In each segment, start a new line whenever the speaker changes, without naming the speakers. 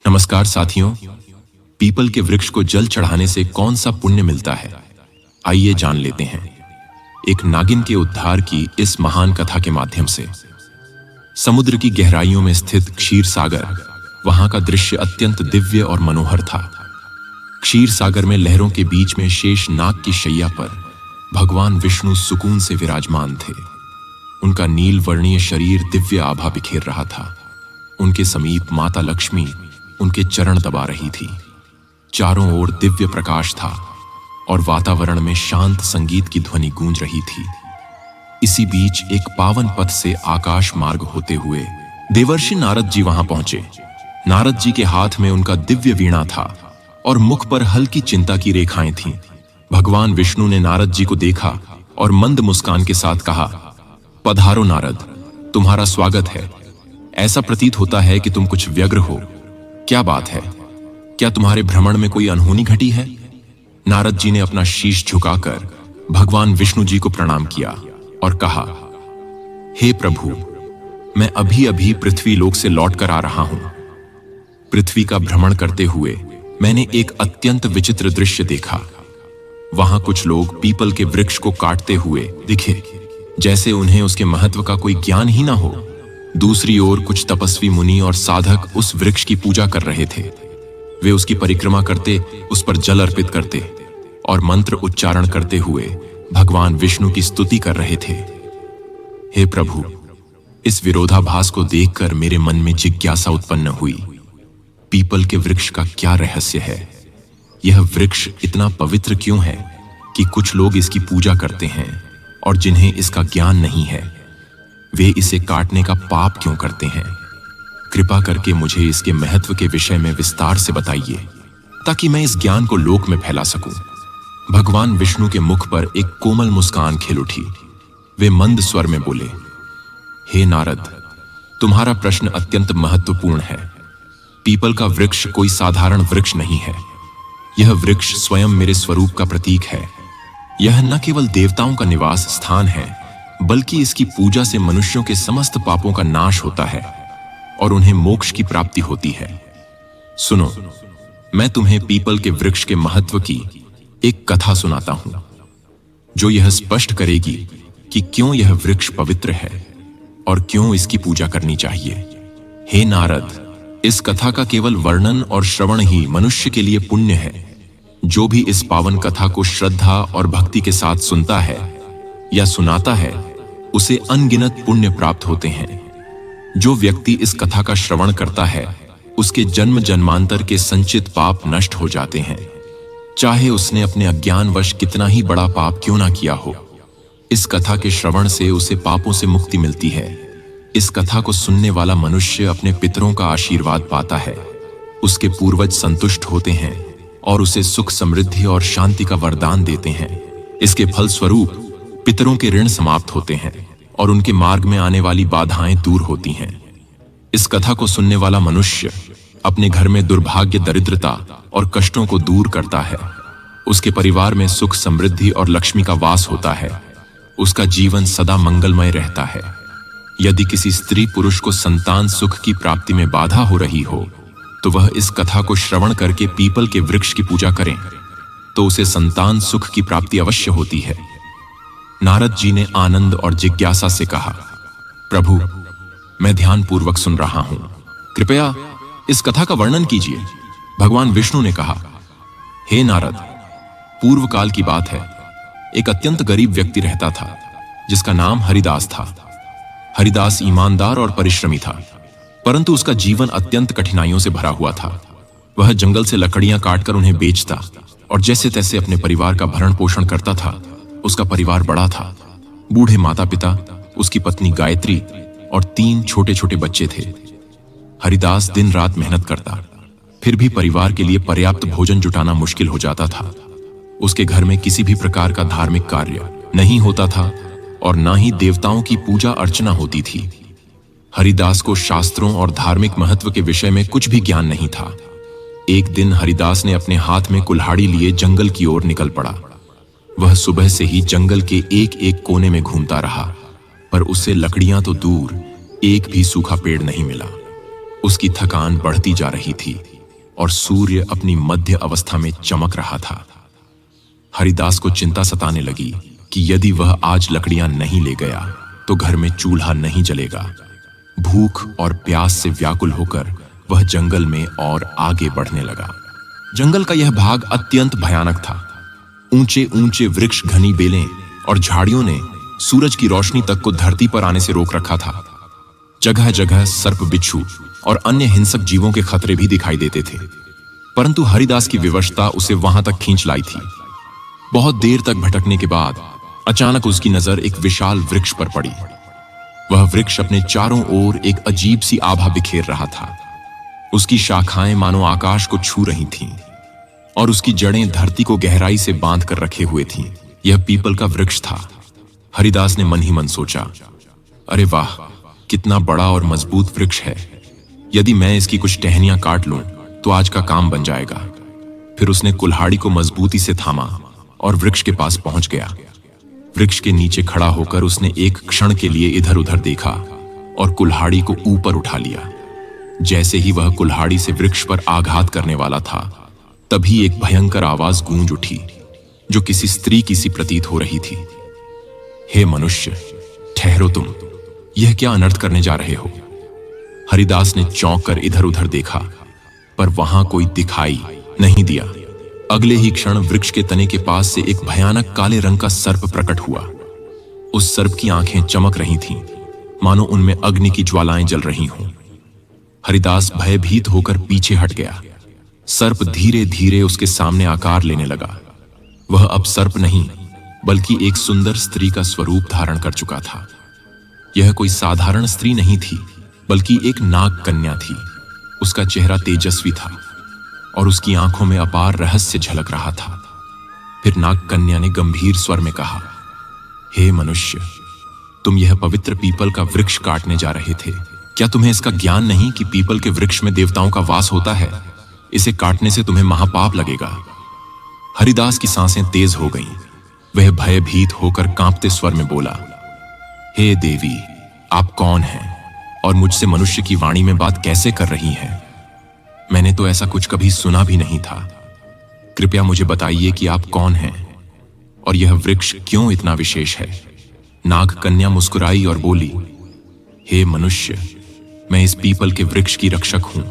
नमस्कार साथियों। पीपल के वृक्ष को जल चढ़ाने से कौन सा पुण्य मिलता है, आइए जान लेते हैं एक नागिन के उद्धार की इस महान कथा के माध्यम से। समुद्र की गहराइयों में स्थित क्षीर सागर, वहां का दृश्य अत्यंत दिव्य और मनोहर था। क्षीर सागर में लहरों के बीच में शेष नाग की शैया पर भगवान विष्णु सुकून से विराजमान थे। उनका नील वर्णीय शरीर दिव्य आभा बिखेर रहा था। उनके समीप माता लक्ष्मी उनके चरण दबा रही थी। चारों ओर दिव्य प्रकाश था और वातावरण में शांत संगीत की ध्वनि गूंज रही थी। इसी बीच एक पावन पथ से आकाश मार्ग होते हुए देवर्षि नारद जी वहां पहुंचे। नारद जी के हाथ में उनका दिव्य वीणा था और मुख पर हल्की चिंता की रेखाएं थीं। भगवान विष्णु ने नारद जी को देखा और मंद मुस्कान के साथ कहा, पधारो नारद, तुम्हारा स्वागत है। ऐसा प्रतीत होता है कि तुम कुछ व्यग्र हो। क्या बात है? क्या तुम्हारे भ्रमण में कोई अनहोनी घटी है? नारद जी ने अपना शीश झुकाकर भगवान विष्णु जी को प्रणाम किया और कहा, हे प्रभु, मैं अभी अभी पृथ्वी लोक से लौट कर आ रहा हूं। पृथ्वी का भ्रमण करते हुए मैंने एक अत्यंत विचित्र दृश्य देखा। वहां कुछ लोग पीपल के वृक्ष को काटते हुए दिखे, जैसे उन्हें उसके महत्व का कोई ज्ञान ही ना हो। दूसरी ओर कुछ तपस्वी मुनि और साधक उस वृक्ष की पूजा कर रहे थे। वे उसकी परिक्रमा करते, उस पर जल अर्पित करते और मंत्र उच्चारण करते हुए भगवान विष्णु की स्तुति कर रहे थे। हे प्रभु, इस विरोधाभास को देखकर मेरे मन में जिज्ञासा उत्पन्न हुई। पीपल के वृक्ष का क्या रहस्य है? यह वृक्ष इतना पवित्र क्यों है कि कुछ लोग इसकी पूजा करते हैं और जिन्हें इसका ज्ञान नहीं है, वे इसे काटने का पाप क्यों करते हैं? कृपा करके मुझे इसके महत्व के विषय में विस्तार से बताइए, ताकि मैं इस ज्ञान को लोक में फैला सकूं। भगवान विष्णु के मुख पर एक कोमल मुस्कान खिल उठी। वे मंद स्वर में बोले, हे नारद, तुम्हारा प्रश्न अत्यंत महत्वपूर्ण है। पीपल का वृक्ष कोई साधारण वृक्ष नहीं है। यह वृक्ष स्वयं मेरे स्वरूप का प्रतीक है। यह न केवल देवताओं का निवास स्थान है, बल्कि इसकी पूजा से मनुष्यों के समस्त पापों का नाश होता है और उन्हें मोक्ष की प्राप्ति होती है। सुनो, मैं तुम्हें पीपल के वृक्ष के महत्व की एक कथा सुनाता हूं, जो यह स्पष्ट करेगी कि क्यों यह वृक्ष पवित्र है और क्यों इसकी पूजा करनी चाहिए। हे नारद, इस कथा का केवल वर्णन और श्रवण ही मनुष्य के लिए पुण्य है। जो भी इस पावन कथा को श्रद्धा और भक्ति के साथ सुनता है या सुनाता है, उसे अनगिनत पुण्य प्राप्त होते हैं। जो व्यक्ति इस कथा का श्रवण करता है, उसके जन्म जन्मांतर के संचित पाप नष्ट हो जाते हैं, चाहे उसने अपने अज्ञानवश कितना ही बड़ा पाप क्यों ना किया हो। इस कथा के श्रवण से उसे पापों से मुक्ति मिलती है। इस कथा को सुनने वाला मनुष्य अपने पितरों का आशीर्वाद पाता है, उसके पूर्वज संतुष्ट होते हैं और उसे सुख, समृद्धि और शांति का वरदान देते हैं। इसके फलस्वरूप पितरों के ऋण समाप्त होते हैं और उनके मार्ग में आने वाली बाधाएं दूर होती हैं। इस कथा को सुनने वाला मनुष्य अपने घर में दुर्भाग्य, दरिद्रता और कष्टों को दूर करता है। उसके परिवार में सुख, समृद्धि और लक्ष्मी का वास होता है। उसका जीवन सदा मंगलमय रहता है। यदि किसी स्त्री पुरुष को संतान सुख की प्राप्ति में बाधा हो रही हो, तो वह इस कथा को श्रवण करके पीपल के वृक्ष की पूजा करें, तो उसे संतान सुख की प्राप्ति अवश्य होती है। नारद जी ने आनंद और जिज्ञासा से कहा, प्रभु, मैं ध्यान पूर्वक सुन रहा हूं, कृपया इस कथा का वर्णन कीजिए। भगवान विष्णु ने कहा, हे नारद, पूर्व काल की बात है। एक अत्यंत गरीब व्यक्ति रहता था, जिसका नाम हरिदास था। हरिदास ईमानदार और परिश्रमी था, परंतु उसका जीवन अत्यंत कठिनाइयों से भरा हुआ था। वह जंगल से लकड़ियां काटकर उन्हें बेचता और जैसे तैसे अपने परिवार का भरण पोषण करता था। उसका परिवार बड़ा था। बूढ़े माता पिता, उसकी पत्नी गायत्री और 3 छोटे छोटे बच्चे थे। हरिदास दिन रात मेहनत करता, फिर भी परिवार के लिए पर्याप्त भोजन जुटाना मुश्किल हो जाता था। उसके घर में किसी भी प्रकार का धार्मिक कार्य नहीं होता था और ना ही देवताओं की पूजा अर्चना होती थी। हरिदास को शास्त्रों और धार्मिक महत्व के विषय में कुछ भी ज्ञान नहीं था। एक दिन हरिदास ने अपने हाथ में कुल्हाड़ी लिए जंगल की ओर निकल पड़ा। वह सुबह से ही जंगल के एक एक कोने में घूमता रहा, पर उससे लकड़ियां तो दूर एक भी सूखा पेड़ नहीं मिला। उसकी थकान बढ़ती जा रही थी और सूर्य अपनी मध्य अवस्था में चमक रहा था। हरिदास को चिंता सताने लगी कि यदि वह आज लकड़ियां नहीं ले गया तो घर में चूल्हा नहीं जलेगा। भूख और प्यास से व्याकुल होकर वह जंगल में और आगे बढ़ने लगा। जंगल का यह भाग अत्यंत भयानक था। ऊंचे ऊंचे वृक्ष, घनी बेलें और झाड़ियों ने सूरज की रोशनी तक को धरती पर आने से रोक रखा था। जगह जगह सर्प, बिच्छू और अन्य हिंसक जीवों के खतरे भी दिखाई देते थे, परंतु हरिदास की विवशता उसे वहां तक खींच लाई थी। बहुत देर तक भटकने के बाद अचानक उसकी नजर एक विशाल वृक्ष पर पड़ी। वह वृक्ष अपने चारों ओर एक अजीब सी आभा बिखेर रहा था। उसकी शाखाएं मानो आकाश को छू रही थीं और उसकी जड़ें धरती को गहराई से बांध कर रखे हुए थीं। यह पीपल का वृक्ष था। हरिदास ने मन ही मन सोचा, अरे वाह, कितना बड़ा और मजबूत वृक्ष है। यदि मैं इसकी कुछ टहनियां काट लूं तो आज का काम बन जाएगा। फिर उसने कुल्हाड़ी को मजबूती से थामा और वृक्ष के पास पहुंच गया। वृक्ष के नीचे खड़ा होकर उसने एक क्षण के लिए इधर उधर देखा और कुल्हाड़ी को ऊपर उठा लिया। जैसे ही वह कुल्हाड़ी से वृक्ष पर आघात करने वाला था, तभी एक भयंकर आवाज गूंज उठी जो किसी स्त्री की सी प्रतीत हो रही थी। हे मनुष्य, ठहरो, तुम यह क्या अनर्थ करने जा रहे हो? हरिदास ने चौंक कर इधर उधर देखा, पर वहां कोई दिखाई नहीं दिया। अगले ही क्षण वृक्ष के तने के पास से एक भयानक काले रंग का सर्प प्रकट हुआ। उस सर्प की आंखें चमक रही थीं, मानो उनमें अग्नि की ज्वालाएं जल रही हों। हरिदास भयभीत होकर पीछे हट गया। सर्प धीरे धीरे उसके सामने आकार लेने लगा। वह अब सर्प नहीं, बल्कि एक सुंदर स्त्री का स्वरूप धारण कर चुका था। यह कोई साधारण स्त्री नहीं थी, बल्कि एक नाग कन्या थी। उसका चेहरा तेजस्वी था और उसकी आंखों में अपार रहस्य झलक रहा था। फिर नाग कन्या ने गंभीर स्वर में कहा, हे मनुष्य, तुम यह पवित्र पीपल का वृक्ष काटने जा रहे थे। क्या तुम्हें इसका ज्ञान नहीं कि पीपल के वृक्ष में देवताओं का वास होता है? इसे काटने से तुम्हें महापाप लगेगा। हरिदास की सांसें तेज हो गईं। वह भयभीत होकर कांपते स्वर में बोला, हे देवी, आप कौन हैं और मुझसे मनुष्य की वाणी में बात कैसे कर रही हैं? मैंने तो ऐसा कुछ कभी सुना भी नहीं था। कृपया मुझे बताइए कि आप कौन हैं और यह वृक्ष क्यों इतना विशेष है? नाग कन्या मुस्कुराई और बोली, हे मनुष्य, मैं इस पीपल के वृक्ष की रक्षक हूं।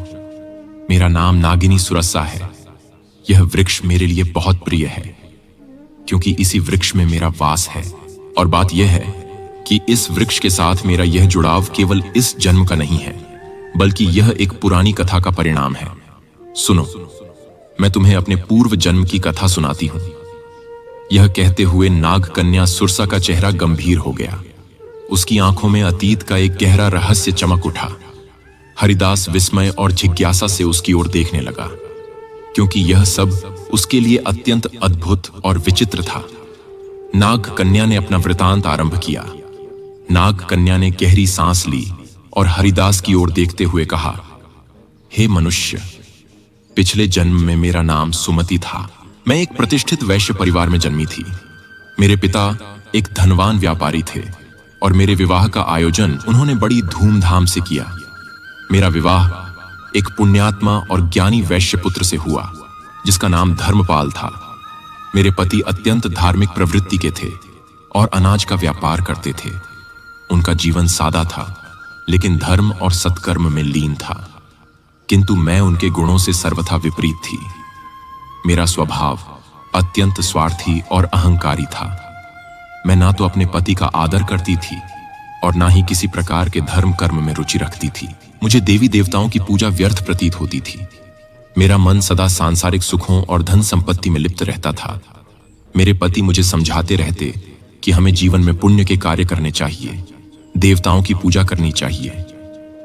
मेरा नाम नागिनी सुरसा है। यह वृक्ष मेरे लिए बहुत प्रिय है, क्योंकि इसी वृक्ष में मेरा वास है। और बात यह है कि इस वृक्ष के साथ मेरा यह जुड़ाव केवल इस जन्म का नहीं है, बल्कि यह एक पुरानी कथा का परिणाम है। सुनो, मैं तुम्हें अपने पूर्व जन्म की कथा सुनाती हूं। यह कहते हुए नाग कन्या सुरसा का चेहरा गंभीर हो गया। उसकी आंखों में अतीत का एक गहरा रहस्य चमक उठा। हरिदास विस्मय और जिज्ञासा से उसकी ओर देखने लगा, क्योंकि यह सब उसके लिए अत्यंत अद्भुत और विचित्र था। नाग कन्या ने अपना वृतांत आरंभ किया। नाग कन्या ने गहरी सांस ली और हरिदास की ओर देखते हुए कहा, हे मनुष्य, पिछले जन्म में मेरा नाम सुमति था। मैं एक प्रतिष्ठित वैश्य परिवार में जन्मी थी। मेरे पिता एक धनवान व्यापारी थे और मेरे विवाह का आयोजन उन्होंने बड़ी धूमधाम से किया। मेरा विवाह एक पुण्यात्मा और ज्ञानी वैश्य पुत्र से हुआ, जिसका नाम धर्मपाल था। मेरे पति अत्यंत धार्मिक प्रवृत्ति के थे और अनाज का व्यापार करते थे। उनका जीवन सादा था, लेकिन धर्म और सत्कर्म में लीन था। किंतु मैं उनके गुणों से सर्वथा विपरीत थी। मेरा स्वभाव अत्यंत स्वार्थी और अहंकारी था। मैं ना तो अपने पति का आदर करती थी और ना ही किसी प्रकार के धर्म कर्म में रुचि रखती थी। मुझे देवी देवताओं की पूजा व्यर्थ प्रतीत होती थी। मेरा मन सदा सांसारिक सुखों और धन संपत्ति में लिप्त रहता था। मेरे पति मुझे समझाते रहते कि हमें जीवन में पुण्य के कार्य करने चाहिए, देवताओं की पूजा करनी चाहिए,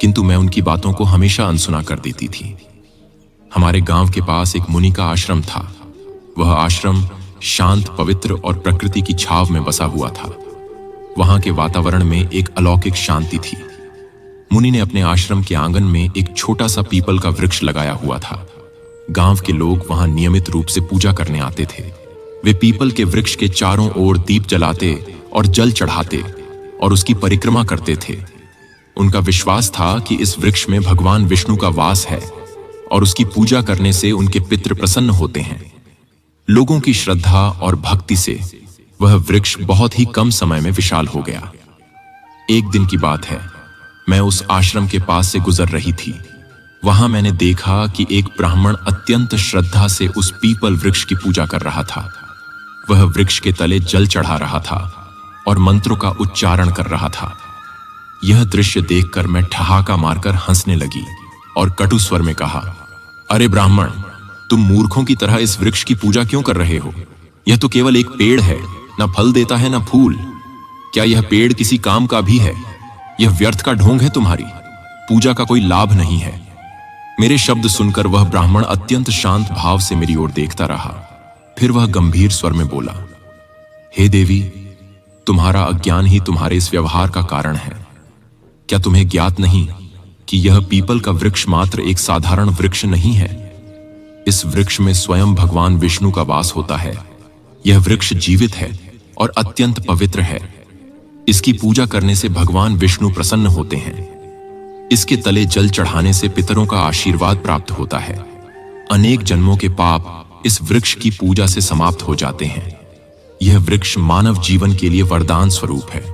किंतु मैं उनकी बातों को हमेशा अनसुना कर देती थी। हमारे गांव के पास एक मुनि का आश्रम था। वह आश्रम शांत, पवित्र और प्रकृति की छाव में बसा हुआ था। वहां के वातावरण में एक अलौकिक शांति थी। मुनि ने अपने आश्रम के आंगन में एक छोटा सा पीपल का वृक्ष लगाया हुआ था। गांव के लोग वहां नियमित रूप से पूजा करने आते थे। वे पीपल के वृक्ष के चारों ओर दीप जलाते और जल चढ़ाते और उसकी परिक्रमा करते थे। उनका विश्वास था कि इस वृक्ष में भगवान विष्णु का वास है और उसकी पूजा करने से उनके पितृ प्रसन्न होते हैं। लोगों की श्रद्धा और भक्ति से वह वृक्ष बहुत ही कम समय में विशाल हो गया। एक दिन की बात है, मैं उस आश्रम के पास से गुजर रही थी। वहां मैंने देखा कि एक ब्राह्मण अत्यंत श्रद्धा से उस पीपल वृक्ष की पूजा कर रहा था। वह वृक्ष के तले जल चढ़ा रहा था और मंत्रों का उच्चारण कर रहा था। यह दृश्य देखकर मैं ठहाका मारकर हंसने लगी और कटु स्वर में कहा, अरे ब्राह्मण, तुम मूर्खों की तरह इस वृक्ष की पूजा क्यों कर रहे हो? यह तो केवल एक पेड़ है, न फल देता है न फूल। क्या यह पेड़ किसी काम का भी है? यह व्यर्थ का ढोंग है तुम्हारी। पूजा का कोई लाभ नहीं है। मेरे शब्द सुनकर वह ब्राह्मण अत्यंत शांत भाव से मेरी ओर देखता रहा। फिर वह गंभीर स्वर में बोला, हे देवी, तुम्हारा अज्ञान ही तुम्हारे इस व्यवहार का कारण है। क्या तुम्हें ज्ञात नहीं कि यह पीपल का वृक्ष मात्र एक साधारण वृक्ष नहीं है? इस वृक्ष में स्वयं भगवान विष्णु का वास होता है। यह वृक्ष जीवित है और अत्यंत पवित्र है। इसकी पूजा करने से भगवान विष्णु प्रसन्न होते हैं। इसके तले जल चढ़ाने से पितरों का आशीर्वाद प्राप्त होता है। अनेक जन्मों के पाप इस वृक्ष की पूजा से समाप्त हो जाते हैं। यह वृक्ष मानव जीवन के लिए वरदान स्वरूप है।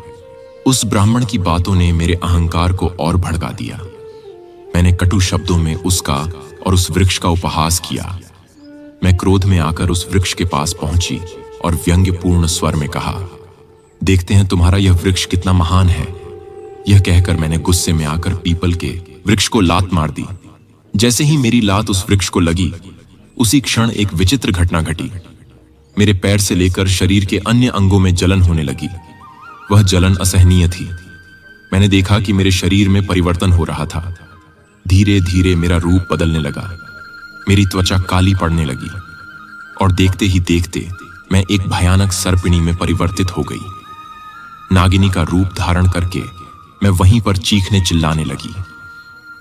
उस ब्राह्मण की बातों ने मेरे अहंकार को और भड़का दिया। मैंने कटु शब्दों में उसका और उस वृक्ष का उपहास किया। मैं क्रोध में आकर उस वृक्ष के पास पहुंची और व्यंग्यपूर्ण स्वर में कहा, देखते हैं तुम्हारा यह वृक्ष कितना महान है। यह कहकर मैंने गुस्से में आकर पीपल के वृक्ष को लात मार दी। जैसे ही मेरी लात उस वृक्ष को लगी, उसी क्षण एक विचित्र घटना घटी। मेरे पैर से लेकर शरीर के अन्य अंगों में जलन होने लगी। वह जलन असहनीय थी। मैंने देखा कि मेरे शरीर में परिवर्तन हो रहा था। धीरे धीरे मेरा रूप बदलने लगा। मेरी त्वचा काली पड़ने लगी और देखते ही देखते मैं एक भयानक सर्पिणी में परिवर्तित हो गई। नागिनी का रूप धारण करके मैं वहीं पर चीखने चिल्लाने लगी।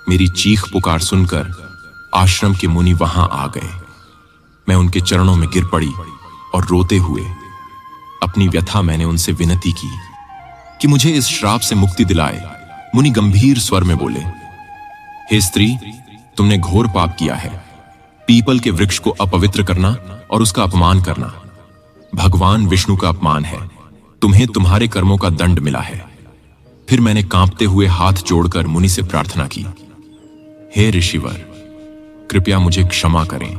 मेरी चीख पुकार सुनकर आश्रम के मुनि वहां आ गए। मैं उनके चरणों में गिर पड़ी और रोते हुए अपनी व्यथा मैंने उनसे विनती की कि मुझे इस श्राप से मुक्ति दिलाए। मुनि गंभीर स्वर में बोले, हे स्त्री, तुमने घोर पाप किया है। पीपल के वृक्ष को अपवित्र करना और उसका अपमान करना भगवान विष्णु का अपमान है। तुम्हें तुम्हारे कर्मों का दंड मिला है। फिर मैंने कांपते हुए हाथ जोड़कर मुनि से प्रार्थना की, हे ऋषिवर, कृपया मुझे क्षमा करें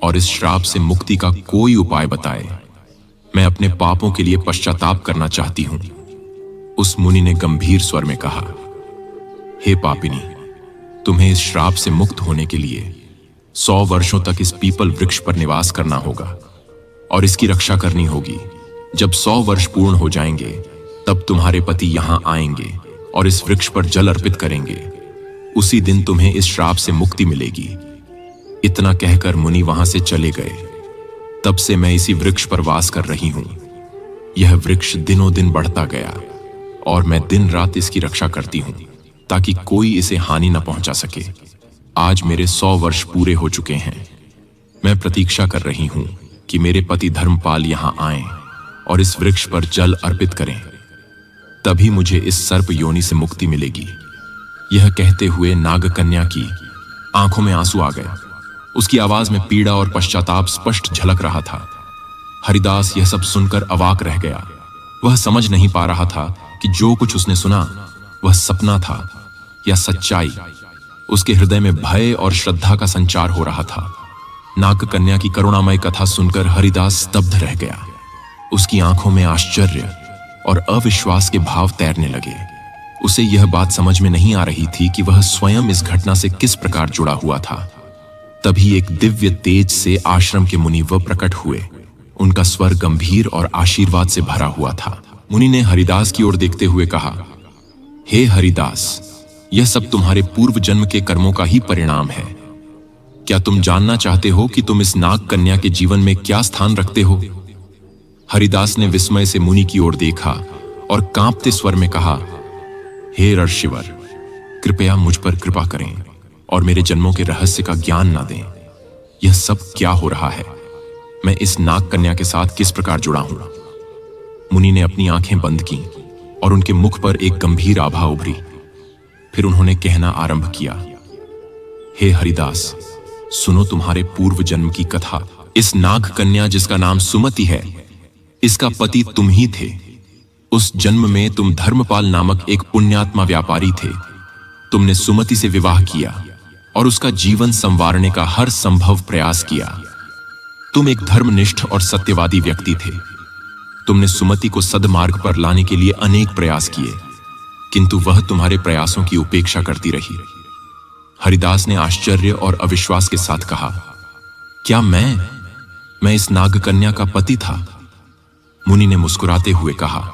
और इस श्राप से मुक्ति का कोई उपाय बताएं। मैं अपने पापों के लिए पश्चाताप करना चाहती हूं। उस मुनि ने गंभीर स्वर में कहा, हे पापिनी, तुम्हें इस श्राप से मुक्त होने के लिए 100 वर्षों तक इस पीपल वृक्ष पर निवास करना होगा और इसकी रक्षा करनी होगी। जब 100 वर्ष पूर्ण हो जाएंगे, तब तुम्हारे पति यहां आएंगे और इस वृक्ष पर जल अर्पित करेंगे। उसी दिन तुम्हें इस श्राप से मुक्ति मिलेगी। इतना कहकर मुनि वहां से चले गए। तब से मैं इसी वृक्ष पर वास कर रही हूं। यह वृक्ष दिनों दिन बढ़ता गया और मैं दिन रात इसकी रक्षा करती हूं ताकि कोई इसे हानि न पहुंचा सके। आज मेरे 100 वर्ष पूरे हो चुके हैं। मैं प्रतीक्षा कर रही हूं कि मेरे पति धर्मपाल यहां आएं और इस वृक्ष पर जल अर्पित करें। तभी मुझे इस सर्प योनि से मुक्ति मिलेगी। यह कहते हुए नागकन्या की आंखों में आंसू आ गए। उसकी आवाज में पीड़ा और पश्चाताप स्पष्ट झलक रहा था। हरिदास यह सब सुनकर अवाक रह गया। वह समझ नहीं पा रहा था कि जो कुछ उसने सुना वह सपना था या सच्चाई। उसके हृदय में भय और श्रद्धा का संचार हो रहा था। नागकन्या की करुणामय कथा सुनकर हरिदास स्तब्ध रह गया। उसकी आंखों में आश्चर्य और अविश्वास के भाव तैरने लगे। उसे यह बात समझ में नहीं आ रही थी कि वह स्वयं इस घटना से किस प्रकार जुड़ा हुआ था। तभी एक दिव्य तेज से आश्रम के मुनि वह प्रकट हुए। उनका स्वर गंभीर और आशीर्वाद से भरा हुआ था। मुनि ने हरिदास की ओर देखते हुए कहा, हे हरिदास, यह सब तुम्हारे पूर्व जन्म के कर्मों का ही परिणाम है। क्या तुम जानना चाहते हो कि तुम इस नाग कन्या के जीवन में क्या स्थान रखते हो? हरिदास ने विस्मय से मुनि की ओर देखा और कांपते स्वर में कहा, हे ऋषिवर, कृपया मुझ पर कृपा करें और मेरे जन्मों के रहस्य का ज्ञान ना दें। यह सब क्या हो रहा है? मैं इस नाग कन्या के साथ किस प्रकार जुड़ा हूं? मुनि ने अपनी आंखें बंद की और उनके मुख पर एक गंभीर आभा उभरी। फिर उन्होंने कहना आरंभ किया, हे हरिदास, सुनो तुम्हारे पूर्व जन्म की कथा। इस नाग कन्या जिसका नाम सुमति है, इसका पति तुम ही थे। उस जन्म में तुम धर्मपाल नामक एक पुण्यात्मा व्यापारी थे। तुमने सुमति से विवाह किया और उसका जीवन संवारने का हर संभव प्रयास किया। तुम एक धर्मनिष्ठ और सत्यवादी व्यक्ति थे। तुमने सुमति को सद्मार्ग पर लाने के लिए अनेक प्रयास किए, किंतु वह तुम्हारे प्रयासों की उपेक्षा करती रही। हरिदास ने आश्चर्य और अविश्वास के साथ कहा, क्या मैं इस नागकन्या का पति था? मुनि ने मुस्कुराते हुए कहा,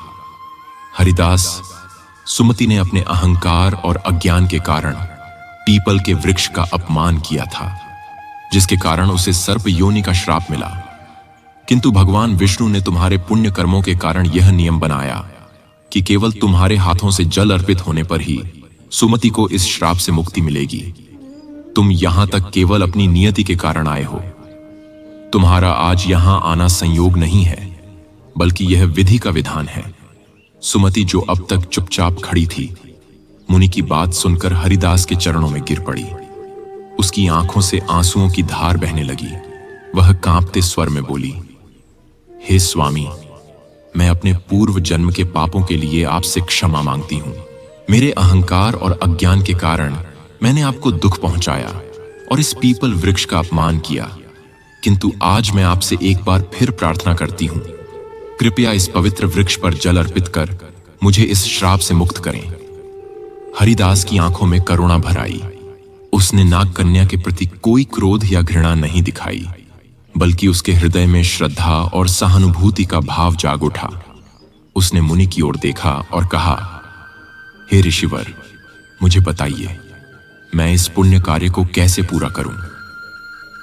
हरिदास, सुमति ने अपने अहंकार और अज्ञान के कारण पीपल के वृक्ष का अपमान किया था, जिसके कारण उसे सर्प योनि का श्राप मिला। किंतु भगवान विष्णु ने तुम्हारे पुण्य कर्मों के कारण यह नियम बनाया कि केवल तुम्हारे हाथों से जल अर्पित होने पर ही सुमति को इस श्राप से मुक्ति मिलेगी। तुम यहां तक केवल अपनी नियति के कारण आए हो। तुम्हारा आज यहां आना संयोग नहीं है, बल्कि यह विधि का विधान है। सुमति, जो अब तक चुपचाप खड़ी थी, मुनि की बात सुनकर हरिदास के चरणों में गिर पड़ी। उसकी आंखों से आंसुओं की धार बहने लगी। वह कांपते स्वर में बोली, हे स्वामी, मैं अपने पूर्व जन्म के पापों के लिए आपसे क्षमा मांगती हूं। मेरे अहंकार और अज्ञान के कारण मैंने आपको दुख पहुंचाया और इस पीपल वृक्ष का अपमान किया। किंतु आज मैं आपसे एक बार फिर प्रार्थना करती हूं, कृपया इस पवित्र वृक्ष पर जल अर्पित कर मुझे इस श्राप से मुक्त करें। हरिदास की आंखों में करुणा भर आई। उसने नागकन्या के प्रति कोई क्रोध या घृणा नहीं दिखाई, बल्कि उसके हृदय में श्रद्धा और सहानुभूति का भाव जाग उठा। उसने मुनि की ओर देखा और कहा, हे ऋषिवर, मुझे बताइए, मैं इस पुण्य कार्य को कैसे पूरा करूं?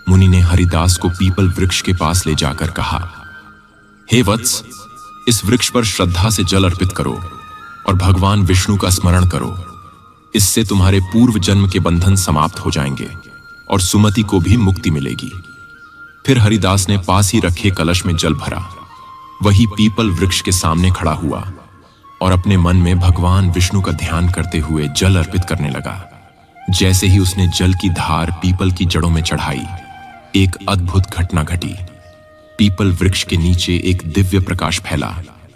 मुनि ने हरिदास को पीपल वृक्ष के पास ले जाकर कहा, हे वत्स, इस वृक्ष पर श्रद्धा से जल अर्पित करो और भगवान विष्णु का स्मरण करो। इससे तुम्हारे पूर्व जन्म के बंधन समाप्त हो जाएंगे और सुमति को भी मुक्ति मिलेगी। फिर हरिदास ने पास ही रखे कलश में जल भरा, वही पीपल वृक्ष के सामने खड़ा हुआ और अपने मन में भगवान विष्णु का ध्यान करते हुए जल अर्पित करने लगा। जैसे ही उसने जल की धार पीपल की जड़ों में चढ़ाई, एक अद्भुत घटना घटी। पीपल वृक्ष के नीचे एक दिव्य प्रकाश फैला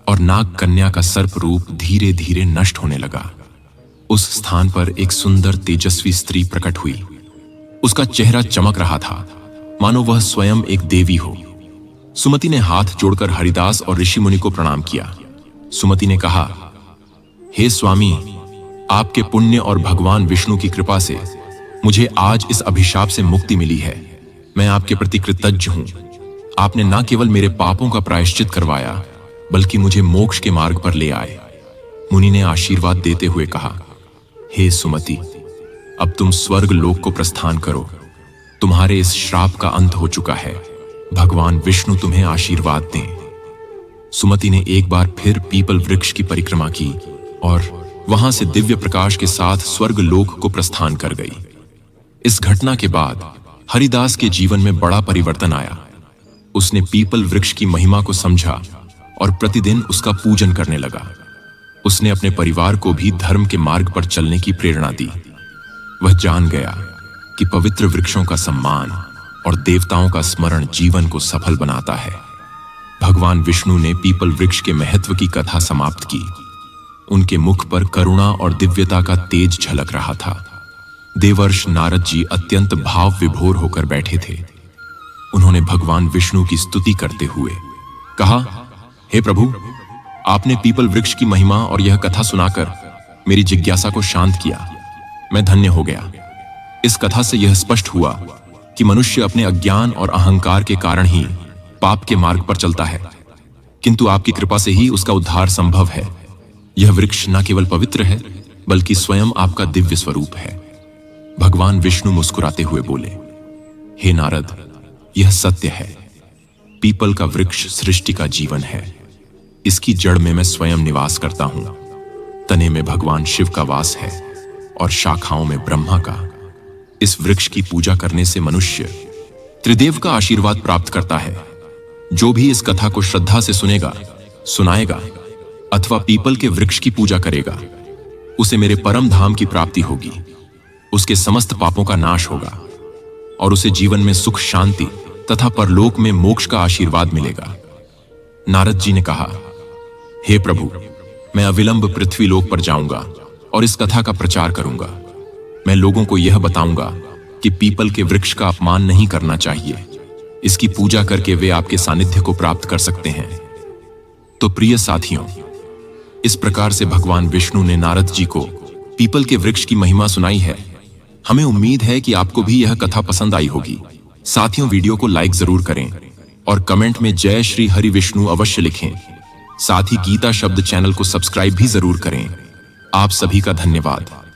और नाग कन्या का सर्प रूप धीरे धीरे नष्ट होने लगा। उस स्थान पर एक सुंदर तेजस्वी स्त्री प्रकट हुई। उसका चेहरा चमक रहा था, मानो वह स्वयं एक देवी हो। सुमति ने हाथ जोड़कर हरिदास और ऋषि मुनि को प्रणाम किया। सुमति ने कहा, हे स्वामी, आपके पुण्य और भगवान विष्णु की कृपा से मुझे आज इस अभिशाप से मुक्ति मिली है। मैं आपके प्रति कृतज्ञ हूं। आपने न केवल मेरे पापों का प्रायश्चित करवाया, बल्कि मुझे मोक्ष के मार्ग पर ले आए। मुनि ने आशीर्वाद देते हुए कहा, हे सुमति, अब तुम स्वर्ग लोक को प्रस्थान करो। तुम्हारे इस श्राप का अंत हो चुका है। भगवान विष्णु तुम्हें आशीर्वाद दें। सुमति ने एक बार फिर पीपल वृक्ष की परिक्रमा की और वहां से दिव्य प्रकाश के साथ स्वर्ग लोक को प्रस्थान कर गई। इस घटना के बाद हरिदास के जीवन में बड़ा परिवर्तन आया। उसने पीपल वृक्ष की महिमा को समझा और प्रतिदिन उसका पूजन करने लगा। उसने अपने परिवार को भी धर्म के मार्ग पर चलने की प्रेरणा दी। वह जान गया कि पवित्र वृक्षों का सम्मान और देवताओं का स्मरण जीवन को सफल बनाता है। भगवान विष्णु ने पीपल वृक्ष के महत्व की कथा समाप्त की। उनके मुख पर करुणा और दिव्यता का तेज झलक रहा था। देवर्ष नारद जी अत्यंत भाव विभोर होकर बैठे थे। उन्होंने भगवान विष्णु की स्तुति करते हुए कहा, हे प्रभु, आपने पीपल वृक्ष की महिमा और यह कथा सुनाकर मेरी जिज्ञासा को शांत किया। मैं धन्य हो गया। इस कथा से यह स्पष्ट हुआ कि मनुष्य अपने अज्ञान और अहंकार के कारण ही पाप के मार्ग पर चलता है, किंतु आपकी कृपा से ही उसका उद्धार संभव है। यह वृक्ष न केवल पवित्र है, बल्कि स्वयं आपका दिव्य स्वरूप है। भगवान विष्णु मुस्कुराते हुए बोले, हे नारद, यह सत्य है। पीपल का वृक्ष सृष्टि का जीवन है। इसकी जड़ में मैं स्वयं निवास करता हूं। तने में भगवान शिव का वास है और शाखाओं में ब्रह्मा का। इस वृक्ष की पूजा करने से मनुष्य त्रिदेव का आशीर्वाद प्राप्त करता है। जो भी इस कथा को श्रद्धा से सुनेगा, सुनाएगा अथवा पीपल के वृक्ष की पूजा करेगा, उसे मेरे परम धाम की प्राप्ति होगी। उसके समस्त पापों का नाश होगा और उसे जीवन में सुख शांति तथा परलोक में मोक्ष का आशीर्वाद मिलेगा। नारद जी ने कहा, हे प्रभु, मैं अविलंब पृथ्वीलोक पर जाऊंगा और इस कथा का प्रचार करूंगा। मैं लोगों को यह बताऊंगा कि पीपल के वृक्ष का अपमान नहीं करना चाहिए। इसकी पूजा करके वे आपके सानिध्य को प्राप्त कर सकते हैं। तो प्रिय साथियों, इस प्रकार से भगवान विष्णु ने नारद जी को पीपल के वृक्ष की महिमा सुनाई है। हमें उम्मीद है कि आपको भी यह कथा पसंद आई होगी। साथियों, वीडियो को लाइक जरूर करें और कमेंट में जय श्री हरि विष्णु अवश्य लिखें। साथ ही गीता शब्द चैनल को सब्सक्राइब भी जरूर करें। आप सभी का धन्यवाद।